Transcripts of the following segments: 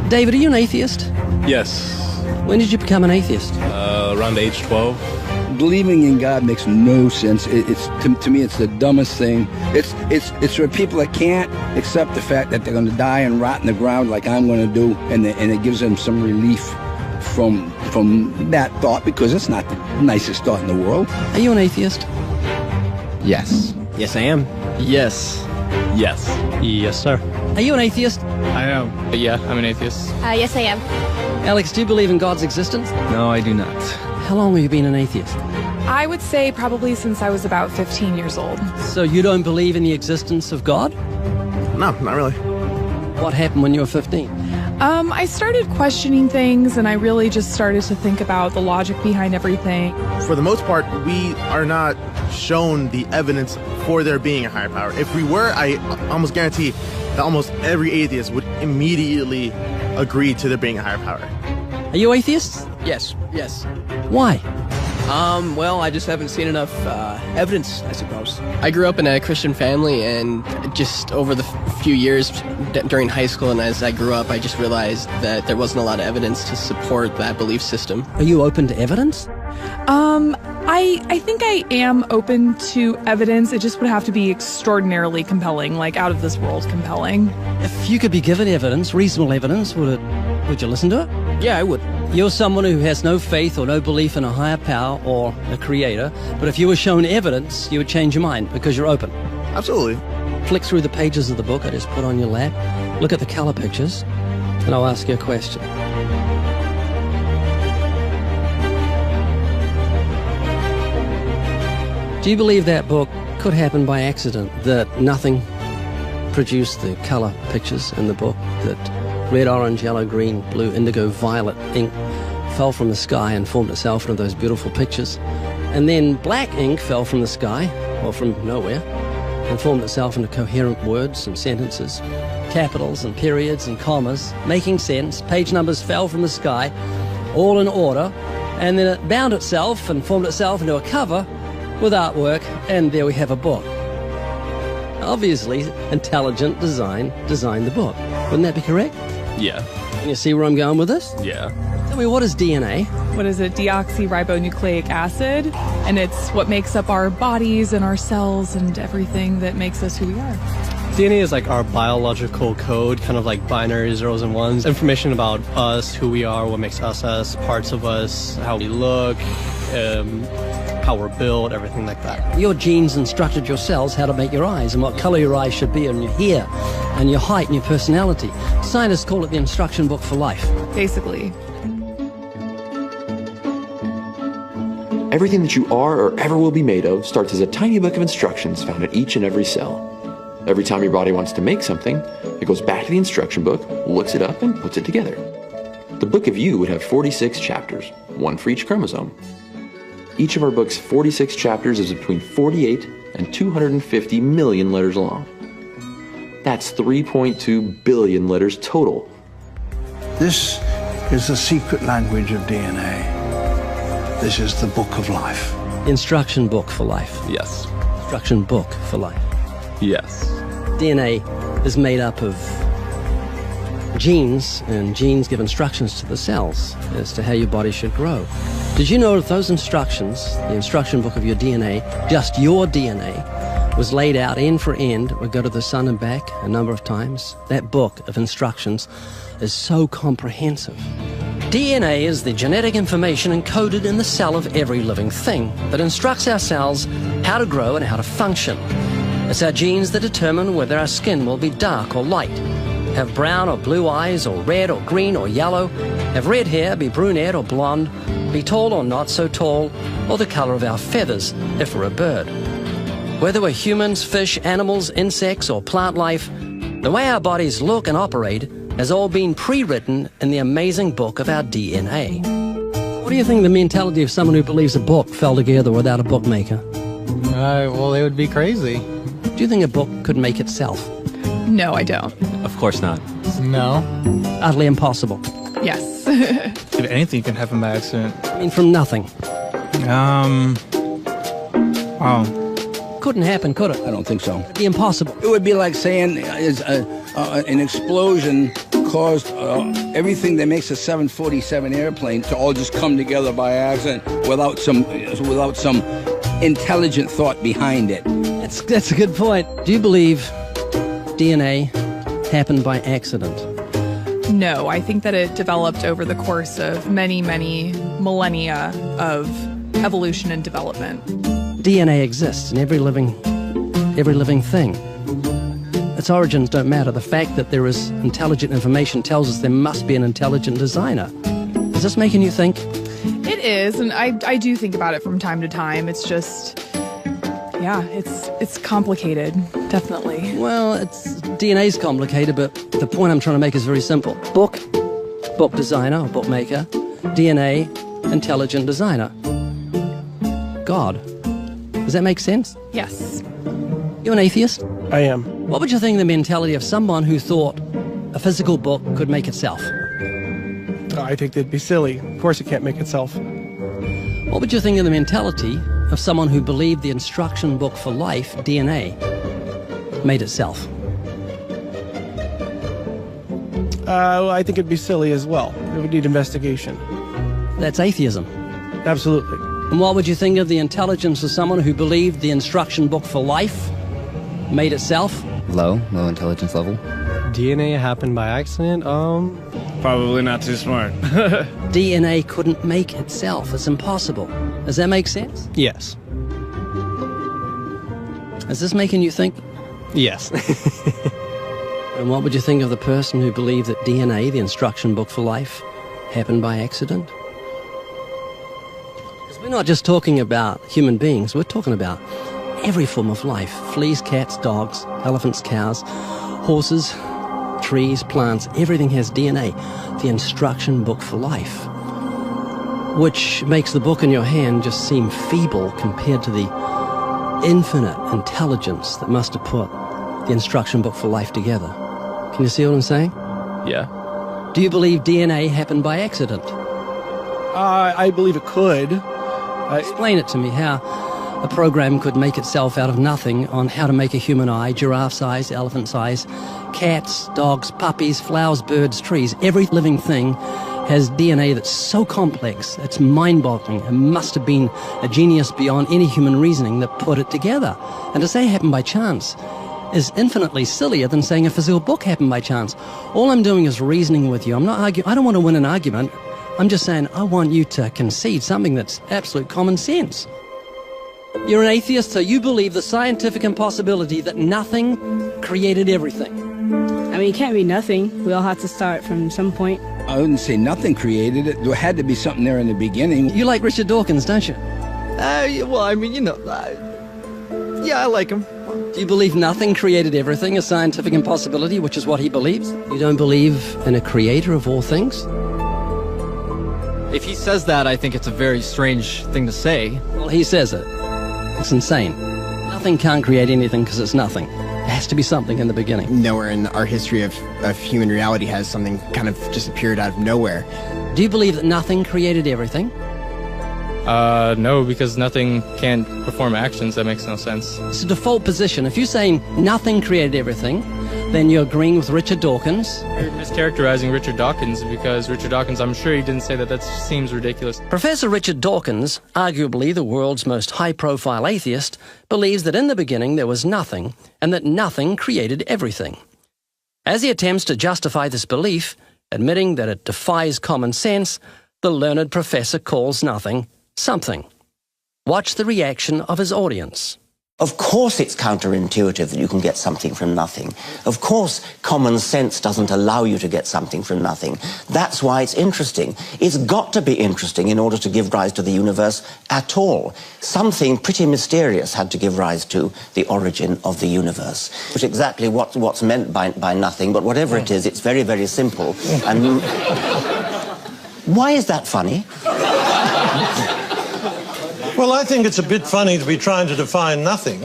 David, are you an atheist? Yes. When did you become an atheist? Around age 12. Believing in God makes no sense. To me, it's the dumbest thing. It's for people that can't accept the fact that they're going to die and rot in the ground like I'm going to do, and it gives them some relief from that thought, because it's not the nicest thought in the world. Are you an atheist? Yes. Yes, I am. Yes. Yes. Yes, sir. Are you an atheist? I am. Yeah, I'm an atheist. Yes, I am. Alex, do you believe in God's existence? No, I do not. How long have you been an atheist? I would say probably since I was about 15 years old. So you don't believe in the existence of God? No, not really. What happened when you were 15? I started questioning things, and I really just started to think about the logic behind everything. For the most part, we are not shown the evidence for there being a higher power. If we were, I almost guarantee that almost every atheist would immediately agree to there being a higher power. Are you atheists? Yes. Yes. Why? Well, I just haven't seen enough evidence, I suppose. I grew up in a Christian family, and just over the few years during high school and as I grew up, I just realized that there wasn't a lot of evidence to support that belief system. Are you open to evidence? I think I am open to evidence. It just would have to be extraordinarily compelling, like out of this world compelling. If you could be given evidence, reasonable evidence, would you listen to it? Yeah, I would. You're someone who has no faith or no belief in a higher power or a creator, but if you were shown evidence, you would change your mind because you're open. Absolutely. Flick through the pages of the book I just put on your lap, look at the color pictures, and I'll ask you a question. Do you believe that book could happen by accident, that nothing produced the color pictures in the book, that red, orange, yellow, green, blue, indigo, violet ink fell from the sky and formed itself into those beautiful pictures, and then black ink fell from the sky, or from nowhere, and formed itself into coherent words and sentences, capitals and periods and commas, making sense, page numbers fell from the sky, all in order, and then it bound itself and formed itself into a cover with artwork, and there we have a book. Obviously, intelligent design designed the book. Wouldn't that be correct? Yeah. Can you see where I'm going with this? Yeah. Tell me, what is DNA? What is it? Deoxyribonucleic acid. And it's what makes up our bodies and our cells and everything that makes us who we are. DNA is like our biological code, kind of like binary zeros and ones. Information about us, who we are, what makes us, parts of us, how we look, how we're built, everything like that. Your genes instructed your cells how to make your eyes and what color your eyes should be, and your hair and your height and your personality. Scientists call it the instruction book for life. Basically. Everything that you are or ever will be made of starts as a tiny book of instructions found in each and every cell. Every time your body wants to make something, it goes back to the instruction book, looks it up, and puts it together. The book of you would have 46 chapters, one for each chromosome. Each of our book's 46 chapters is between 48 and 250 million letters long. That's 3.2 billion letters total. This is the secret language of DNA. This is the book of life. Instruction book for life. Yes. Instruction book for life. Yes. DNA is made up of genes, and genes give instructions to the cells as to how your body should grow. Did you know that those instructions, the instruction book of your DNA, just your DNA, was laid out end for end, would go to the sun and back a number of times? That book of instructions is so comprehensive. DNA is the genetic information encoded in the cell of every living thing that instructs our cells how to grow and how to function. It's our genes that determine whether our skin will be dark or light, have brown or blue eyes, or red or green or yellow, have red hair, be brunette or blonde, be tall or not so tall, or the color of our feathers if we're a bird. Whether we're humans, fish, animals, insects, or plant life, the way our bodies look and operate has all been pre-written in the amazing book of our DNA. What do you think the mentality of someone who believes a book fell together without a bookmaker? Well, they would be crazy. Do you think a book could make itself? No, I don't. Of course not. No. Utterly impossible. Yes. If anything can happen by accident. I mean, from nothing. Oh. Couldn't happen, could it? I don't think so. It'd be impossible. It would be like saying an explosion caused everything that makes a 747 airplane to all just come together by accident without some intelligent thought behind it. That's a good point. Do you believe DNA happened by accident? No, I think that it developed over the course of many, many millennia of evolution and development. DNA exists in every living thing. Its origins don't matter. The fact that there is intelligent information tells us there must be an intelligent designer. Is this making you think? It is, and I do think about it from time to time. It's just, yeah, it's complicated, definitely. Well, DNA's complicated, but the point I'm trying to make is very simple. Book designer or bookmaker, DNA, intelligent designer. God. Does that make sense? Yes. You an atheist? I am. What would you think of the mentality of someone who thought a physical book could make itself? I think they'd be silly. Of course it can't make itself. What would you think of the mentality of someone who believed the instruction book for life, DNA, made itself? I think it'd be silly as well. It would need investigation. That's atheism. Absolutely. And what would you think of the intelligence of someone who believed the instruction book for life made itself? Low intelligence level. DNA happened by accident? Probably not too smart. DNA couldn't make itself. It's impossible. Does that make sense? Yes. Is this making you think? Yes. And what would you think of the person who believed that DNA, the instruction book for life, happened by accident? Because we're not just talking about human beings, we're talking about every form of life. Fleas, cats, dogs, elephants, cows, horses, trees, plants, everything has DNA, the instruction book for life, which makes the book in your hand just seem feeble compared to the infinite intelligence that must have put the instruction book for life together. Can you see what I'm saying? Yeah. Do you believe DNA happened by accident? I believe it could. Explain it to me, how a program could make itself out of nothing on how to make a human eye, giraffe size, elephant size, cats, dogs, puppies, flowers, birds, trees. Every living thing has DNA that's so complex, it's mind-boggling. It must have been a genius beyond any human reasoning that put it together. And to say it happened by chance is infinitely sillier than saying a physical book happened by chance. All I'm doing is reasoning with you. I'm not arguing. I don't want to win an argument. I'm just saying I want you to concede something that's absolute common sense. You're an atheist, so you believe the scientific impossibility that nothing created everything. I mean, it can't be nothing. We all have to start from some point. I wouldn't say nothing created it. There had to be something there in the beginning. You like Richard Dawkins, don't you? Well, I mean, yeah, I like him. Do you believe nothing created everything, a scientific impossibility, which is what he believes? You don't believe in a creator of all things? If he says that, I think it's a very strange thing to say. Well, he says it. It's insane. Nothing can't create anything because it's nothing. There has to be something in the beginning. Nowhere in our history of human reality has something kind of just appeared out of nowhere. Do you believe that nothing created everything? No, because nothing can perform actions. That makes no sense. It's a default position. If you're saying nothing created everything, then you're agreeing with Richard Dawkins. You're mischaracterizing Richard Dawkins, because Richard Dawkins, I'm sure he didn't say that. That seems ridiculous. Professor Richard Dawkins, arguably the world's most high-profile atheist, believes that in the beginning there was nothing, and that nothing created everything. As he attempts to justify this belief, admitting that it defies common sense, the learned professor calls nothing something. Watch the reaction of his audience. Of course it's counterintuitive that you can get something from nothing. Of course common sense doesn't allow you to get something from nothing. That's why it's interesting. It's got to be interesting in order to give rise to the universe at all. Something pretty mysterious had to give rise to the origin of the universe. Which exactly what's meant by nothing, but whatever it is, it's very, very simple. And why is that funny? Well, I think it's a bit funny to be trying to define nothing.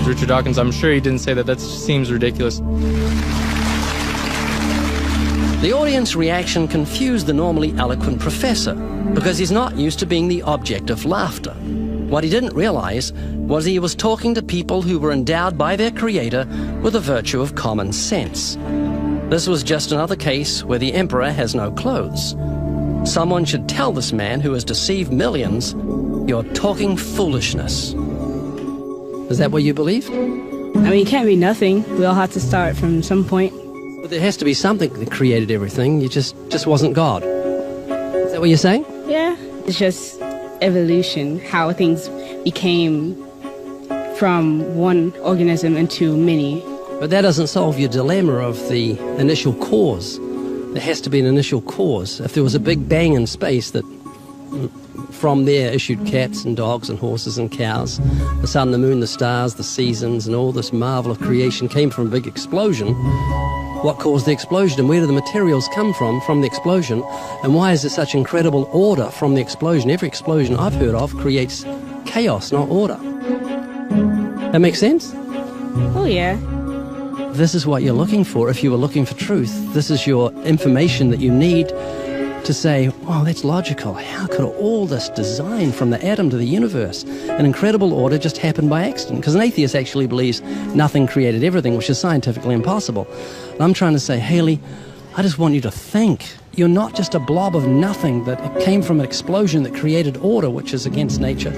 Richard Dawkins, I'm sure he didn't say that. That seems ridiculous. The audience reaction confused the normally eloquent professor because he's not used to being the object of laughter. What he didn't realize was he was talking to people who were endowed by their creator with the virtue of common sense. This was just another case where the emperor has no clothes. Someone should tell this man who has deceived millions, "You're talking foolishness." Is that what you believe? I mean, it can't be nothing. We all have to start from some point. But there has to be something that created everything. You just wasn't God. Is that what you're saying? Yeah. It's just evolution, how things became from one organism into many. But that doesn't solve your dilemma of the initial cause. There has to be an initial cause. If there was a big bang in space that from there issued cats and dogs and horses and cows, the sun, the moon, the stars, the seasons, and all this marvel of creation came from a big explosion, what caused the explosion, and where do the materials come from the explosion, and why is there such incredible order from the explosion? Every explosion I've heard of creates chaos, not order. That makes sense? Oh, yeah. This is what you're looking for. If you were looking for truth, this is your information that you need to say, wow, that's logical. How could all this design from the atom to the universe, an incredible order, just happened by accident? Because an atheist actually believes nothing created everything, which is scientifically impossible. And I'm trying to say, Haley, I just want you to think. You're not just a blob of nothing that came from an explosion that created order, which is against nature.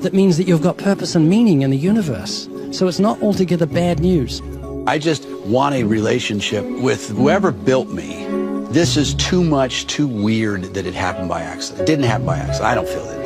That means that you've got purpose and meaning in the universe. So it's not altogether bad news. I just want a relationship with whoever built me. This is too much, too weird that it happened by accident. It didn't happen by accident. I don't feel that.